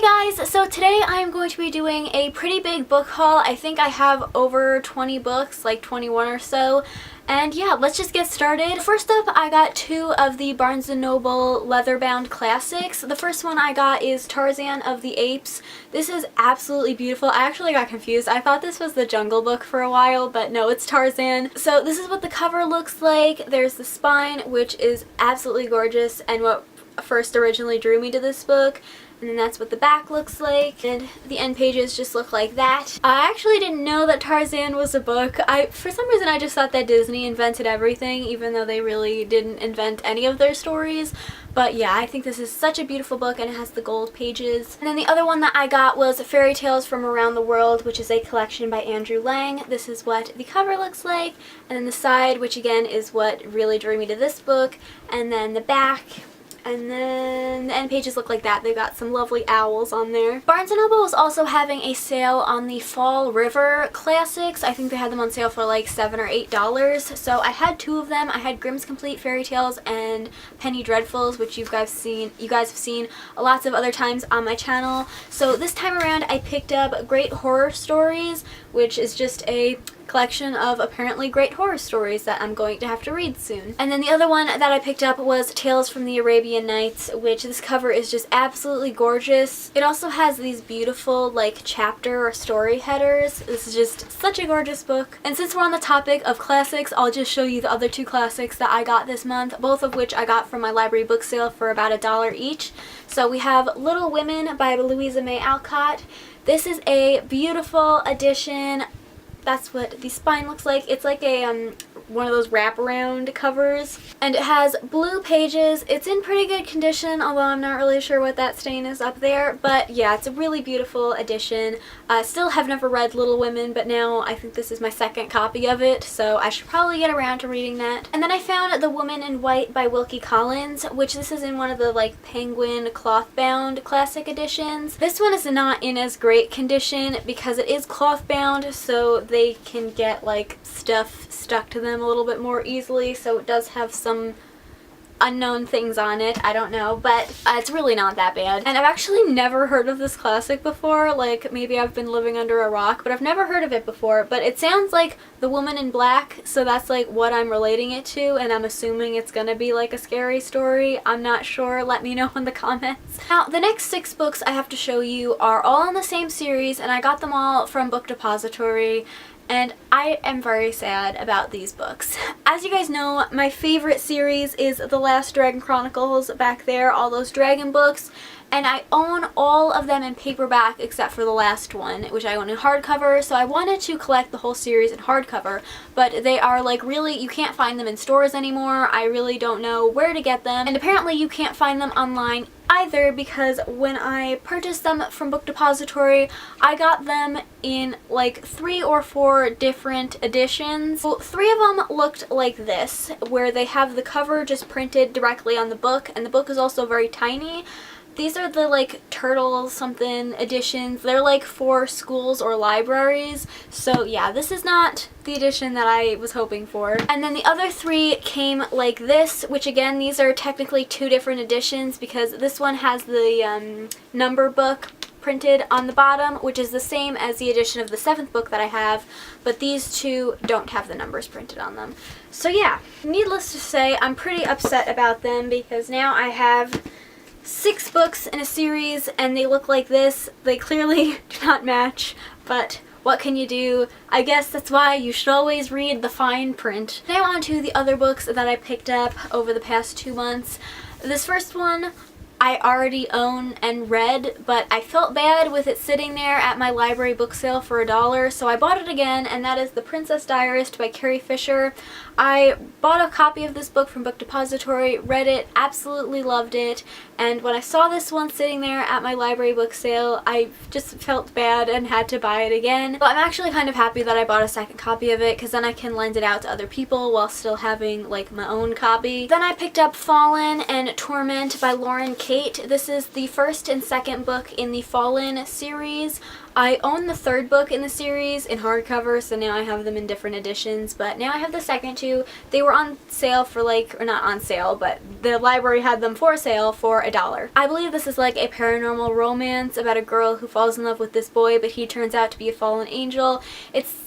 guys, so today I am going to be doing a pretty big book haul. I think I have over 20 books, like 21 or so. And yeah, let's just get started. First up, I got two of the Barnes & Noble leather-bound classics. The first one I got is Tarzan of the Apes. This is absolutely beautiful. I actually got confused. I thought this was the Jungle Book for a while, but no, it's Tarzan. So this is what the cover looks like. There's the spine, which is absolutely gorgeous and what first originally drew me to this book. And then that's what the back looks like, and the end pages just look like that. I actually didn't know that Tarzan was a book. For some reason I just thought that Disney invented everything, even though they really didn't invent any of their stories. But yeah, I think this is such a beautiful book, and it has the gold pages. And then the other one that I got was Fairy Tales from Around the World, which is a collection by Andrew Lang. This is what the cover looks like, and then the side, which again is what really drew me to this book, and then the back. And then the end pages look like that. They've got some lovely owls on there. Barnes & Noble is also having a sale on the Fall River classics. I think they had them on sale for like $7 or $8. So I had two of them. I had Grimm's Complete Fairy Tales and Penny Dreadfuls, which you guys have seen lots of other times on my channel. So this time around I picked up Great Horror Stories, which is just a collection of apparently great horror stories that I'm going to have to read soon. And then the other one that I picked up was Tales from the Arabian Nights, which this cover is just absolutely gorgeous. It also has these beautiful like chapter or story headers. This is just such a gorgeous book. And since we're on the topic of classics, I'll just show you the other two classics that I got this month, both of which I got from my library book sale for about $1 each. So we have Little Women by Louisa May Alcott. This is a beautiful edition. That's what the spine looks like. It's like a one of those wraparound covers, and it has blue pages. It's in pretty good condition, although I'm not really sure what that stain is up there, but yeah, it's a really beautiful edition. Still have never read Little Women, but now I think this is my second copy of it, so I should probably get around to reading that. And then I found The Woman in White by Wilkie Collins, which this is in one of the like penguin cloth bound classic editions. This one is not in as great condition because it is cloth bound, so they can get like stuff stuck to them a little bit more easily, so it does have some unknown things on it. I don't know, but it's really not that bad. And I've actually never heard of this classic before. Like, maybe I've been living under a rock, but I've never heard of it before. But it sounds like The Woman in Black, so that's like what I'm relating it to, and I'm assuming it's gonna be like a scary story. I'm not sure. Let me know in the comments. Now, the next 6 books I have to show you are all in the same series, and I got them all from Book Depository. And I am very sad about these books. As you guys know, my favorite series is The Last Dragon Chronicles back there, all those dragon books, and I own all of them in paperback except for the last one, which I own in hardcover, so I wanted to collect the whole series in hardcover, but they are like really, you can't find them in stores anymore. I really don't know where to get them, and apparently you can't find them online either, because when I purchased them from Book Depository, I got them in like 3 or 4 different editions. Well, 3 of them looked like this, where they have the cover just printed directly on the book, and the book is also very tiny. These are the like turtle something editions. They're like for schools or libraries. So yeah, this is not the edition that I was hoping for. And then the other 3 came like this, which again, these are technically 2 different editions because this one has the number book printed on the bottom, which is the same as the edition of the 7th book that I have, but these 2 don't have the numbers printed on them. So yeah, needless to say, I'm pretty upset about them because now I have 6 books in a series and they look like this. They clearly do not match, but what can you do? I guess that's why you should always read the fine print. Now on to the other books that I picked up over the past 2 months. This first one I already own and read, but I felt bad with it sitting there at my library book sale for $1, so I bought it again, and that is The Princess Diarist by Carrie Fisher. I bought a copy of this book from Book Depository, read it, absolutely loved it, and when I saw this one sitting there at my library book sale, I just felt bad and had to buy it again. But I'm actually kind of happy that I bought a second copy of it, because then I can lend it out to other people while still having like my own copy. Then I picked up Fallen and Torment by Lauren K. Kate. This is the first and second book in the Fallen series. I own the third book in the series in hardcover, so now I have them in different editions, but now I have the second two. They were on sale for like, or not on sale, but the library had them for sale for $1. I believe this is like a paranormal romance about a girl who falls in love with this boy, but he turns out to be a fallen angel.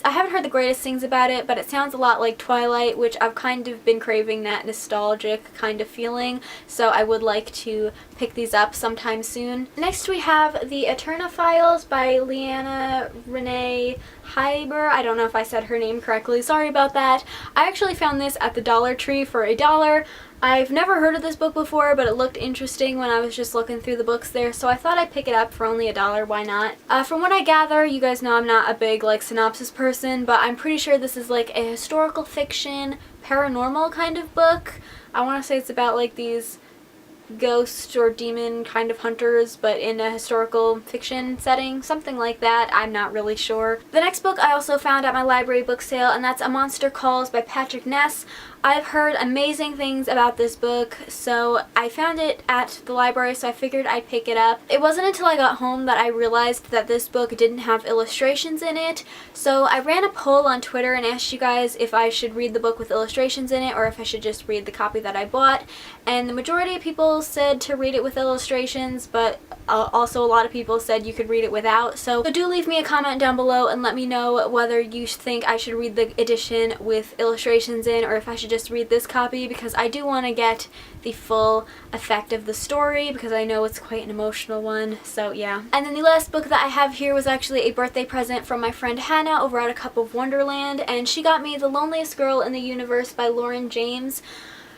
I haven't heard the greatest things about it, but it sounds a lot like Twilight, which I've kind of been craving that nostalgic kind of feeling, so I would like to pick these up sometime soon. Next we have The Eterna Files by Leanna Renee Hyber. I don't know if I said her name correctly, sorry about that. I actually found this at the Dollar Tree for $1. I've never heard of this book before, but it looked interesting when I was just looking through the books there, so I thought I'd pick it up for only $1, why not? From what I gather, you guys know I'm not a big like synopsis person, but I'm pretty sure this is like a historical fiction, paranormal kind of book. I want to say it's about like these ghost or demon kind of hunters, but in a historical fiction setting, something like that. I'm not really sure. The next book I also found at my library book sale, and that's A Monster Calls by Patrick Ness. I've heard amazing things about this book, so I found it at the library, so I figured I'd pick it up. It wasn't until I got home that I realized that this book didn't have illustrations in it, so I ran a poll on Twitter and asked you guys if I should read the book with illustrations in it or if I should just read the copy that I bought, and the majority of people said to read it with illustrations, but also a lot of people said you could read it without, so do leave me a comment down below and let me know whether you think I should read the edition with illustrations in or if I should just read this copy, because I do want to get the full effect of the story because I know it's quite an emotional one, so yeah. And then the last book that I have here was actually a birthday present from my friend Hannah over at A Cup of Wonderland, and she got me The Loneliest Girl in the Universe by Lauren James.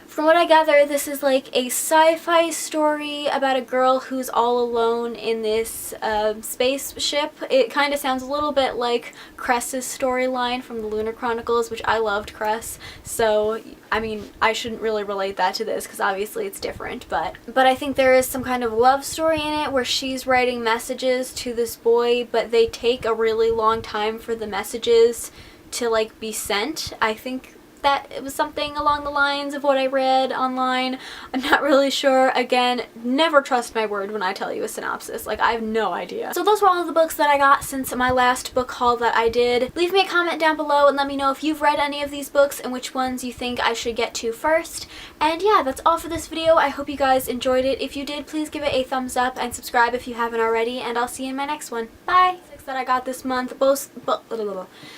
From what I gather, this is like a sci-fi story about a girl who's all alone in this spaceship. It kind of sounds a little bit like Cress's storyline from the Lunar Chronicles, which I loved Cress, so I mean, I shouldn't really relate that to this because obviously it's different, but I think there is some kind of love story in it where she's writing messages to this boy, but they take a really long time for the messages to like be sent. I think that it was something along the lines of what I read online. I'm not really sure. Again, never trust my word when I tell you a synopsis. Like, I have no idea. So those were all of the books that I got since my last book haul that I did. Leave me a comment down below and let me know if you've read any of these books and which ones you think I should get to first. And yeah, that's all for this video. I hope you guys enjoyed it. If you did, please give it a thumbs up and subscribe if you haven't already, and I'll see you in my next one. Bye! 6 that I got this month, both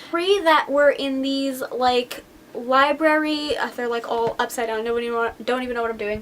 3 that were in these like library, they're like all upside down, don't even know what I'm doing.